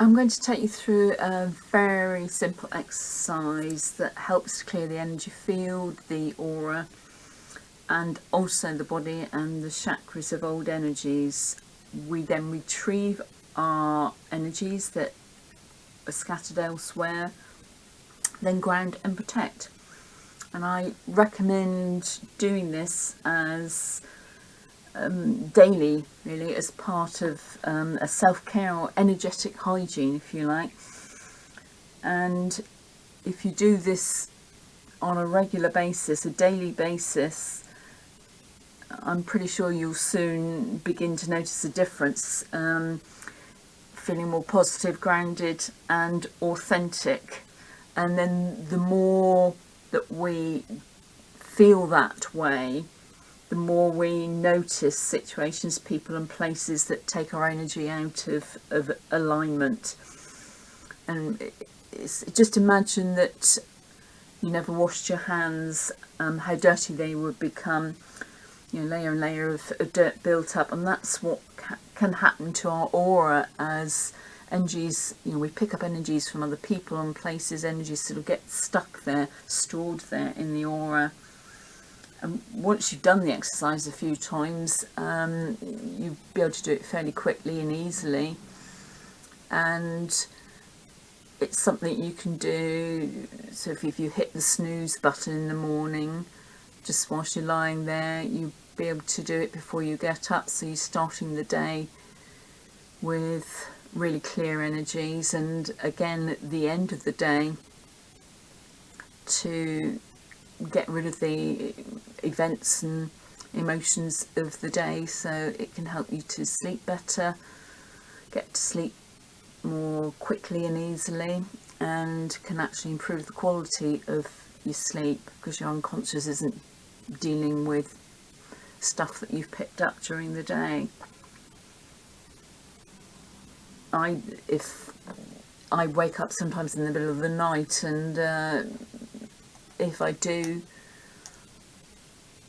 I'm going to take you through a very simple exercise that helps to clear the energy field, the aura, and also the body and the chakras of old energies. We then retrieve our energies that are scattered elsewhere, then ground and protect. And I recommend doing this as daily, really, as part of a self-care or energetic hygiene, if you like. And if you do this on a regular basis, a daily basis, I'm pretty sure you'll soon begin to notice a difference, feeling more positive, grounded and authentic. And then the more that we feel that way, the more we notice situations, people and places that take our energy out of alignment. And just imagine that you never washed your hands, how dirty they would become, layer and layer of dirt built up. And that's what can happen to our aura as energies. We pick up energies from other people and places. Energies sort of get stuck there, stored there in the aura. And once you've done the exercise a few times, you'll be able to do it fairly quickly and easily. And it's something you can do. So if you hit the snooze button in the morning, just whilst you're lying there, you'll be able to do it before you get up. So you're starting the day with really clear energies. And again, at the end of the day, to get rid of the events and emotions of the day, so it can help you to sleep better, get to sleep more quickly and easily, and can actually improve the quality of your sleep because your unconscious isn't dealing with stuff that you've picked up during the day. If I wake up sometimes in the middle of the night, and if I do,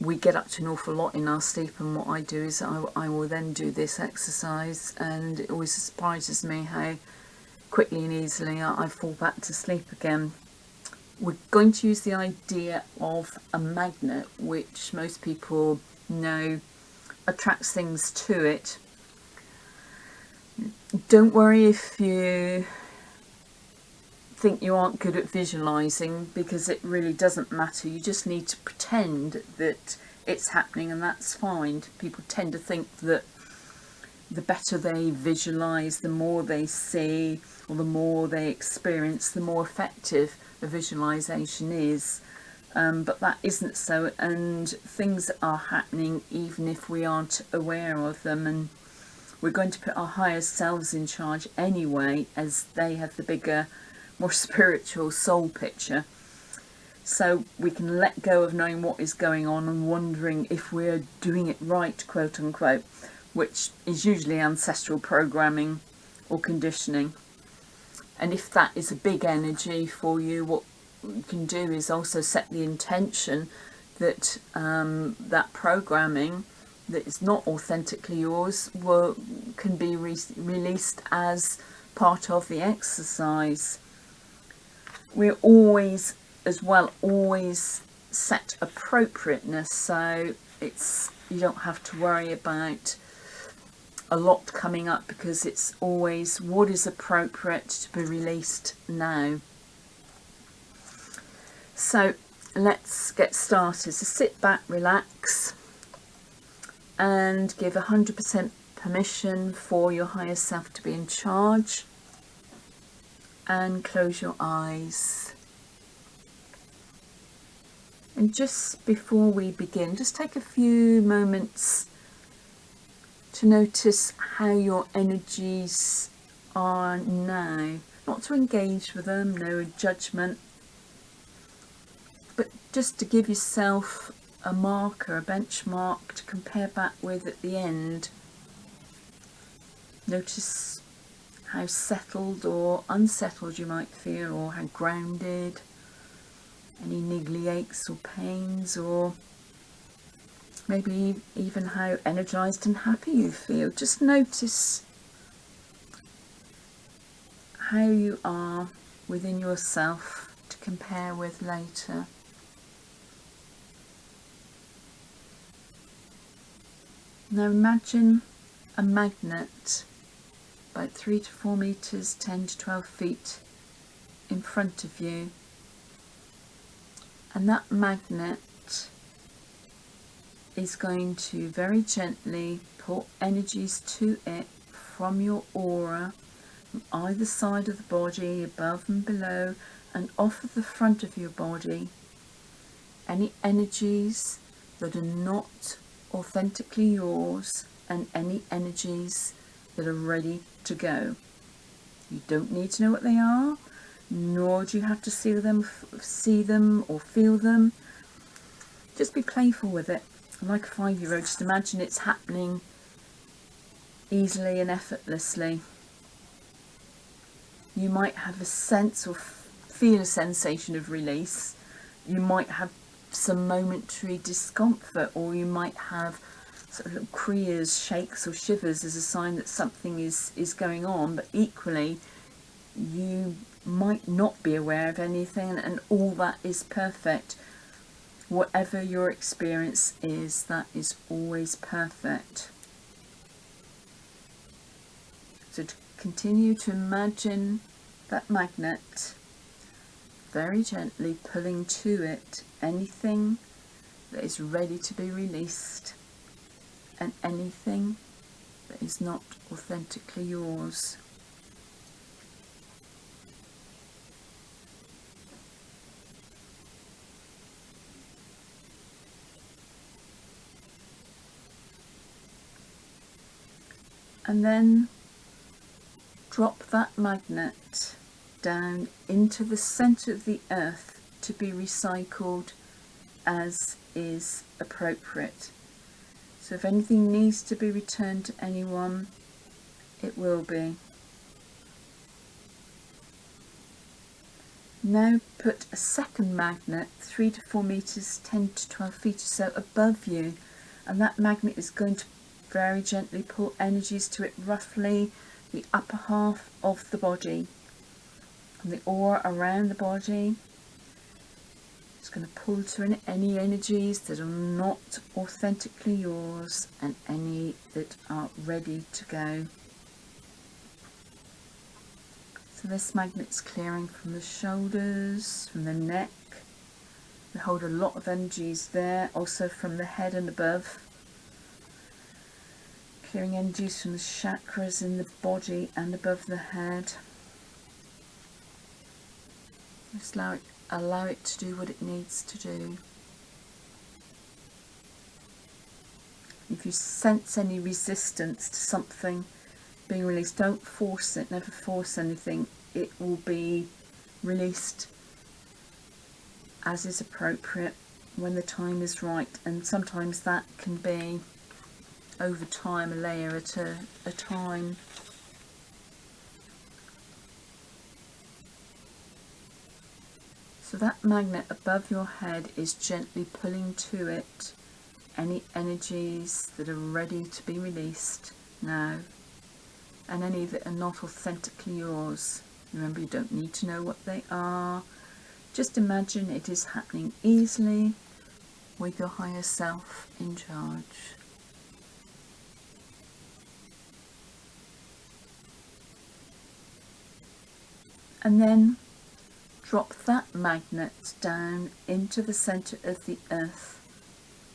we get up to an awful lot in our sleep, and what I do is I will then do this exercise, and it always surprises me how quickly and easily I fall back to sleep again. We're going to use the idea of a magnet, which most people know attracts things to it. Don't worry if you think you aren't good at visualizing, because it really doesn't matter. You just need to pretend that it's happening, and that's fine. People tend to think that the better they visualize, the more they see or the more they experience, the more effective a visualization is. But that isn't so, and things are happening even if we aren't aware of them. And we're going to put our higher selves in charge anyway, as they have the bigger, more spiritual soul picture. So we can let go of knowing what is going on and wondering if we're doing it right, quote unquote, which is usually ancestral programming or conditioning. And if that is a big energy for you, what you can do is also set the intention that that programming that is not authentically yours can be released as part of the exercise. We're always set appropriateness, so you don't have to worry about a lot coming up, because it's always what is appropriate to be released now. So let's get started. So sit back, relax, and give 100% permission for your higher self to be in charge, and close your eyes. And just before we begin, just take a few moments to notice how your energies are now. Not to engage with them, no judgment, but just to give yourself a marker, a benchmark to compare back with at the end. Notice how settled or unsettled you might feel, or how grounded, any niggly aches or pains, or maybe even how energized and happy you feel. Just notice how you are within yourself to compare with later. Now imagine a magnet about 3 to 4 meters, 10 to 12 feet in front of you, and that magnet is going to very gently pull energies to it from your aura, from either side of the body, above and below, and off of the front of your body. Any energies that are not authentically yours, and any energies that are ready to go. You don't need to know what they are, nor do you have to see them or feel them. Just be playful with it. Like a 5-year-old, just imagine it's happening easily and effortlessly. You might have a sense or feel a sensation of release. You might have some momentary discomfort, or you might have sort of little criers, shakes or shivers as a sign that something is going on, but equally you might not be aware of anything, and all that is perfect. Whatever your experience is, that is always perfect. So to continue to imagine that magnet, very gently pulling to it anything that is ready to be released, and anything that is not authentically yours. And then drop that magnet down into the centre of the earth to be recycled as is appropriate. So if anything needs to be returned to anyone, it will be. Now put a second magnet 3 to 4 meters, 10 to 12 feet or so above you, and that magnet is going to very gently pull energies to it, roughly the upper half of the body, and the aura around the body. It's going to pull to any energies that are not authentically yours, and any that are ready to go. So this magnet's clearing from the shoulders, from the neck. We hold a lot of energies there, also from the head and above. Clearing energies from the chakras in the body and above the head. Just allow it to do what it needs to do. If you sense any resistance to something being released, don't force it, never force anything. It will be released as is appropriate when the time is right, and sometimes that can be over time, a layer at a time. So that magnet above your head is gently pulling to it any energies that are ready to be released now, and any that are not authentically yours. Remember, you don't need to know what they are. Just imagine it is happening easily with your higher self in charge. And then drop that magnet down into the centre of the earth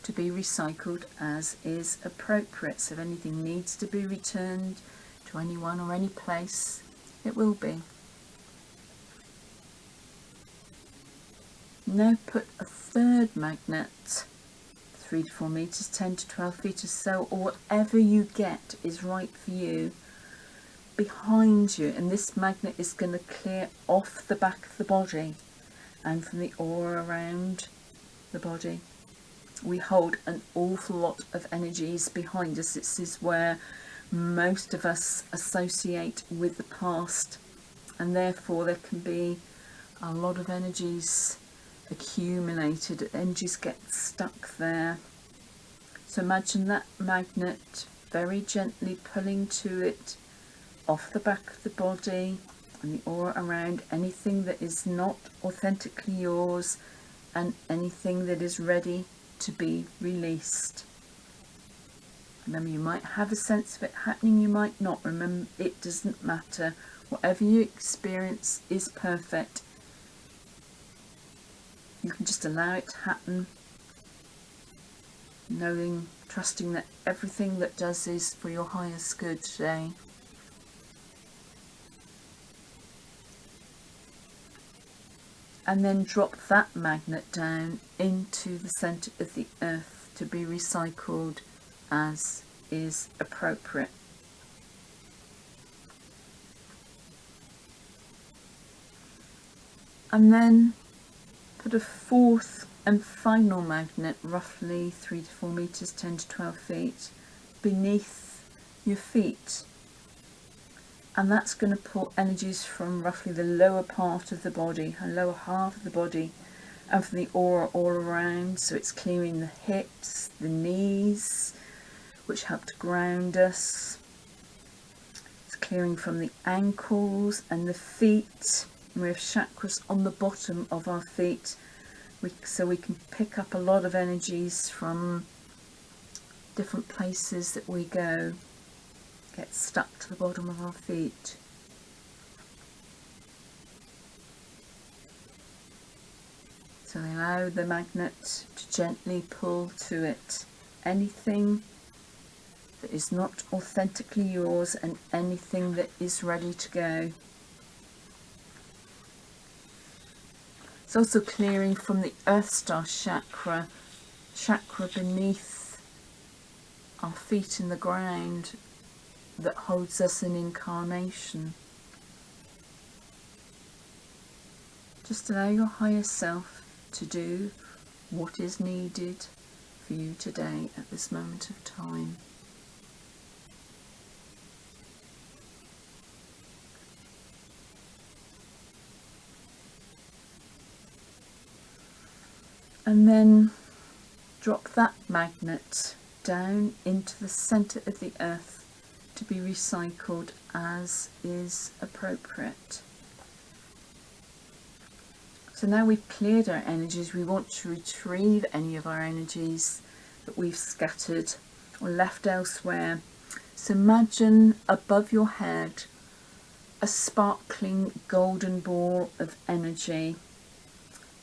to be recycled as is appropriate. So if anything needs to be returned to anyone or any place, it will be. Now put a third magnet, 3 to 4 meters, 10 to 12 feet or so, or whatever you get is right for you, behind you, and this magnet is going to clear off the back of the body and from the aura around the body. We hold an awful lot of energies behind us. This is where most of us associate with the past, and therefore there can be a lot of energies accumulated, energies get stuck there. So imagine that magnet very gently pulling to it off the back of the body and the aura around anything that is not authentically yours and anything that is ready to be released. Remember, you might have a sense of it happening, you might not. Remember, it doesn't matter. Whatever you experience is perfect. You can just allow it to happen, knowing, trusting that everything that does is for your highest good today. And then drop that magnet down into the centre of the earth to be recycled as is appropriate. And then put a fourth and final magnet, roughly 3 to 4 meters, 10 to 12 feet, beneath your feet. And that's going to pull energies from roughly the lower part of the body, the lower half of the body, and from the aura all around. So it's clearing the hips, the knees, which help to ground us. It's clearing from the ankles and the feet. And we have chakras on the bottom of our feet, so we can pick up a lot of energies from different places that we go. Get stuck to the bottom of our feet. So allow the magnet to gently pull to it anything that is not authentically yours and anything that is ready to go. It's also clearing from the Earth Star chakra beneath our feet in the ground, that holds us in incarnation. Just allow your higher self to do what is needed for you today at this moment of time. And then drop that magnet down into the centre of the earth to be recycled as is appropriate. So now we've cleared our energies, we want to retrieve any of our energies that we've scattered or left elsewhere. So imagine above your head a sparkling golden ball of energy,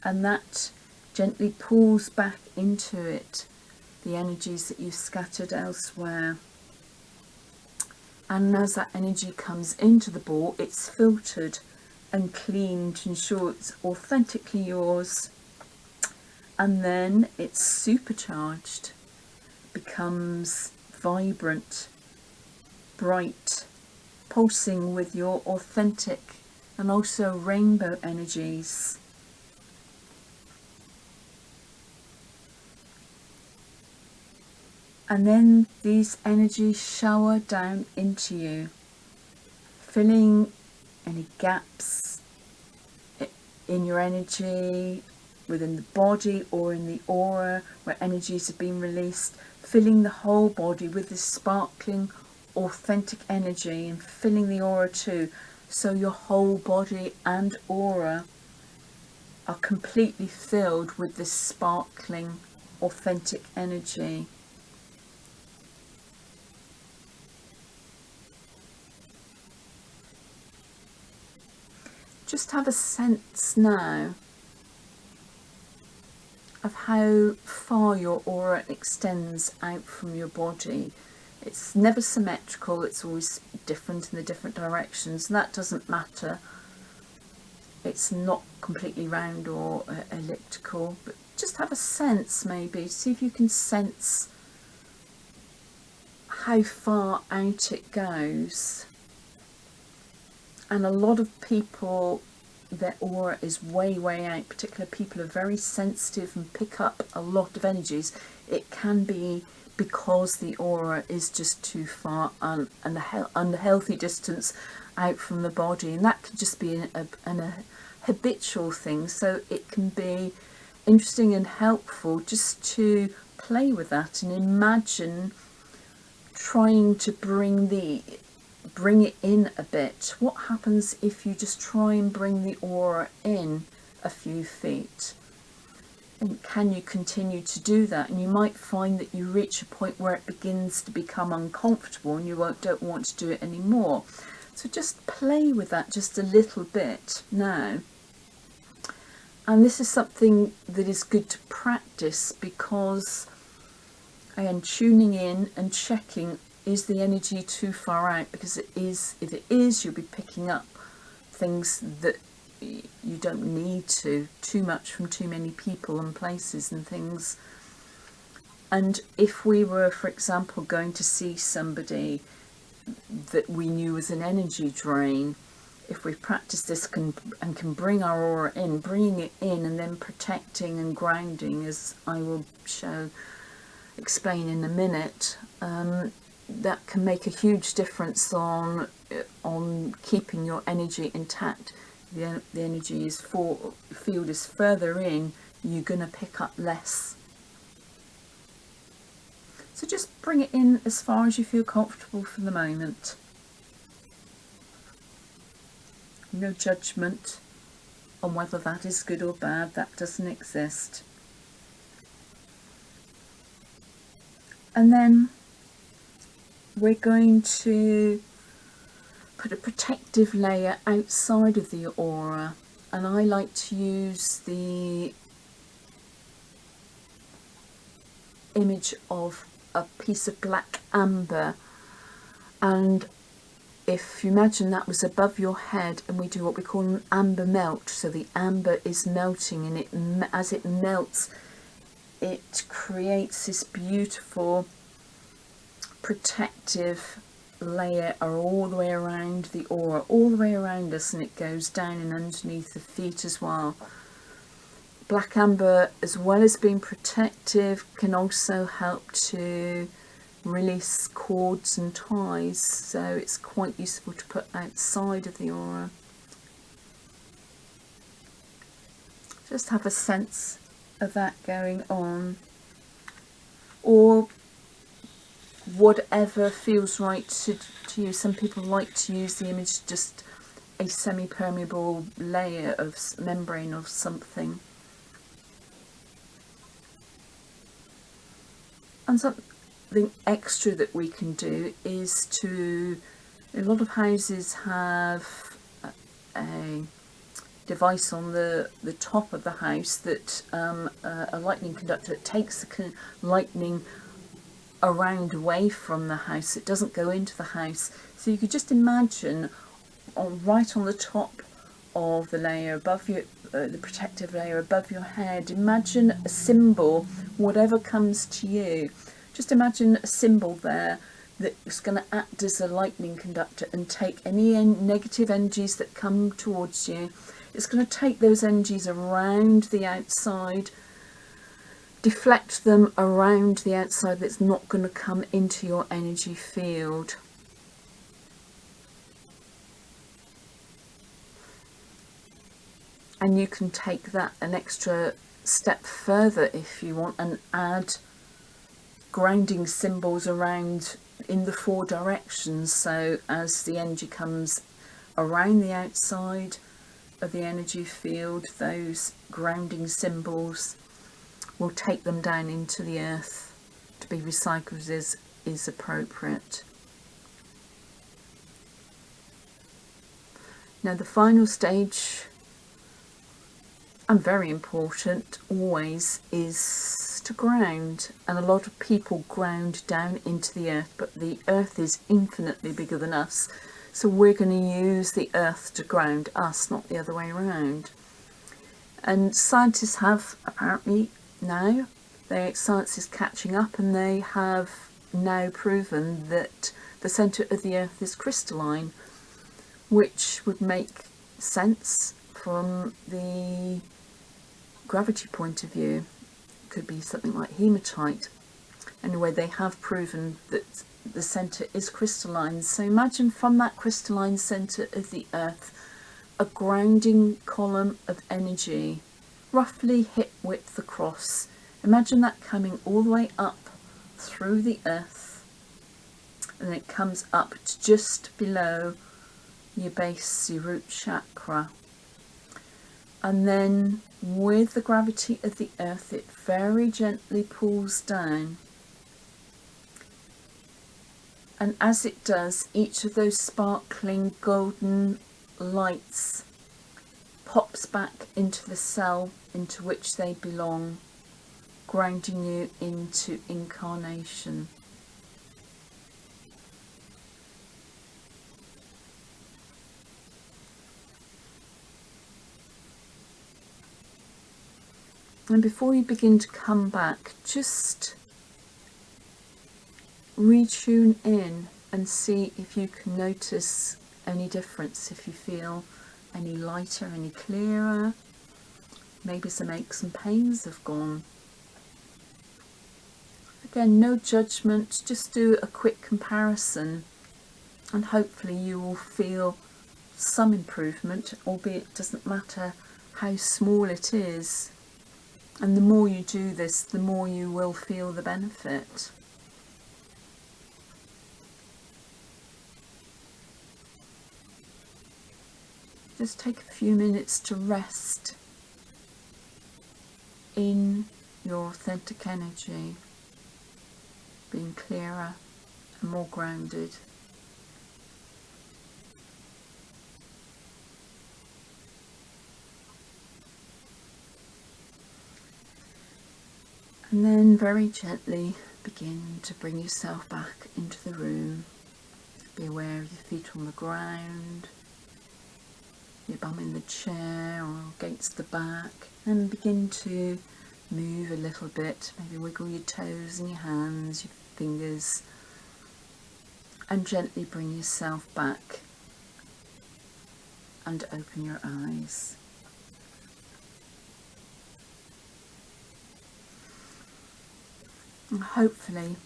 and that gently pulls back into it the energies that you've scattered elsewhere. And as that energy comes into the ball, it's filtered and cleaned to ensure it's authentically yours. And then it's supercharged, becomes vibrant, bright, pulsing with your authentic and also rainbow energies. And then these energies shower down into you, filling any gaps in your energy, within the body or in the aura where energies have been released, filling the whole body with this sparkling, authentic energy, and filling the aura too. So your whole body and aura are completely filled with this sparkling, authentic energy. Just have a sense now of how far your aura extends out from your body. It's never symmetrical, it's always different in the different directions, and that doesn't matter. It's not completely round or elliptical, but just have a sense, maybe see if you can sense how far out it goes. And a lot of people, their aura is way out. Particularly people who are very sensitive and pick up a lot of energies. It can be because the aura is just too far and a unhealthy distance out from the body, and that could just be a habitual thing. So it can be interesting and helpful just to play with that and imagine trying to bring the bring it in a bit. What happens if you just try and bring the aura in a few feet? And can you continue to do that? And you might find that you reach a point where it begins to become uncomfortable and you don't want to do it anymore. So just play with that just a little bit now. And this is something that is good to practice, because I am tuning in and checking, is the energy too far out? Because it is, if it is, you'll be picking up things that you don't need too much from too many people and places and things. And if we were, for example, going to see somebody that we knew was an energy drain, if we practice this and can bring our aura in, bringing it in and then protecting and grounding, as I will explain in a minute, that can make a huge difference on keeping your energy intact. The energy field is further in, you're going to pick up less. So just bring it in as far as you feel comfortable for the moment. No judgment on whether that is good or bad, that doesn't exist. And then we're going to put a protective layer outside of the aura, and I like to use the image of a piece of black amber, and if you imagine that was above your head, and we do what we call an amber melt, so the amber is melting, and as it melts it creates this beautiful protective layer all the way around the aura, all the way around us, and it goes down and underneath the feet as well. Black amber, as well as being protective, can also help to release cords and ties, so it's quite useful to put outside of the aura. Just have a sense of that going on, or whatever feels right to you. Some people like to use the image just a semi-permeable layer of membrane of something. And something extra that we can do is a lot of houses have a device on the top of the house that a lightning conductor takes the lightning around away from the house. It doesn't go into the house. So you could just imagine right on the top of the layer above you, the protective layer above your head, imagine a symbol, whatever comes to you. Just imagine a symbol there that's going to act as a lightning conductor and take any negative energies that come towards you. It's going to take those energies around the outside, deflect them around the outside. That's not going to come into your energy field. And you can take that an extra step further if you want, and add grounding symbols around in the 4 directions. So as the energy comes around the outside of the energy field, those grounding symbols will take them down into the earth to be recycled as is appropriate. Now the final stage, and very important always, is to ground. And a lot of people ground down into the earth, but the earth is infinitely bigger than us, so we're going to use the earth to ground us, not the other way around. And scientists have apparently now, science is catching up, and they have now proven that the centre of the earth is crystalline, which would make sense from the gravity point of view. It could be something like hematite. Anyway, they have proven that the centre is crystalline. So imagine from that crystalline centre of the earth a grounding column of energy, roughly hip width across. Imagine that coming all the way up through the earth, and then it comes up to just below your base, your root chakra. And then with the gravity of the earth, it very gently pulls down. And as it does, each of those sparkling golden lights pops back into the cell into which they belong, grounding you into incarnation. And before you begin to come back, just retune in and see if you can notice any difference, if you feel any lighter, any clearer. Maybe some aches and pains have gone. Again, no judgment, just do a quick comparison and hopefully you will feel some improvement, albeit it doesn't matter how small it is. And the more you do this, the more you will feel the benefit. Just take a few minutes to rest in your authentic energy, being clearer and more grounded. And then very gently begin to bring yourself back into the room. Be aware of your feet on the ground, your bum in the chair or against the back, and begin to move a little bit. Maybe wiggle your toes and your hands, your fingers, and gently bring yourself back and open your eyes. And hopefully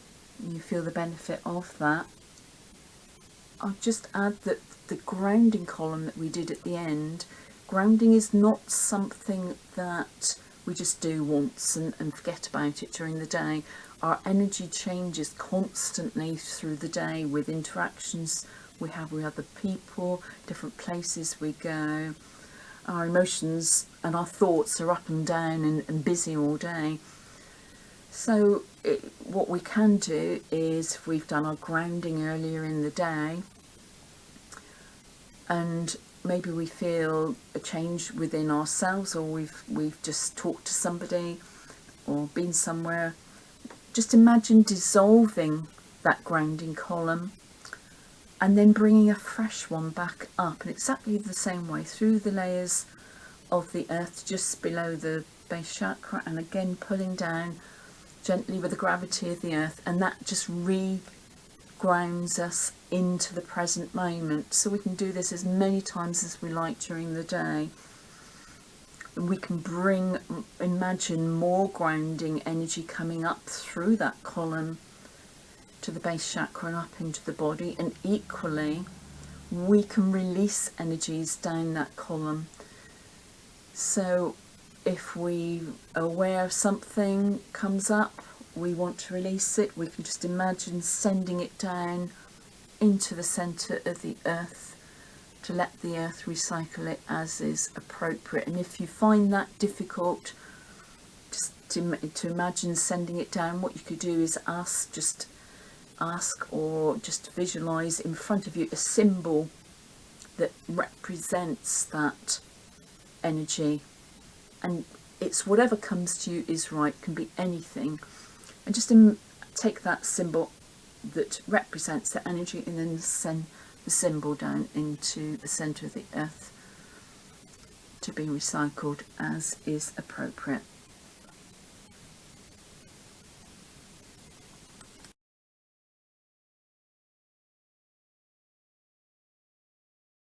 you feel the benefit of that. I'll just add that the grounding column that we did at the end, grounding is not something that we just do once and forget about it during the day. Our energy changes constantly through the day with interactions we have with other people, different places we go. Our emotions and our thoughts are up and down and busy all day. So what we can do is, if we've done our grounding earlier in the day and maybe we feel a change within ourselves, or we've just talked to somebody or been somewhere, just imagine dissolving that grounding column and then bringing a fresh one back up in exactly the same way through the layers of the earth just below the base chakra, and again pulling down gently with the gravity of the earth, and that just grounds us into the present moment. So we can do this as many times as we like during the day. And we can imagine more grounding energy coming up through that column to the base chakra and up into the body, and equally we can release energies down that column. So if we are aware of something comes up, we want to release it, we can just imagine sending it down into the centre of the earth to let the earth recycle it as is appropriate. And if you find that difficult, just to imagine sending it down, what you could do is ask or just visualise in front of you a symbol that represents that energy. And it's whatever comes to you is right, can be anything. And just take that symbol that represents the energy and then send the symbol down into the centre of the earth to be recycled as is appropriate.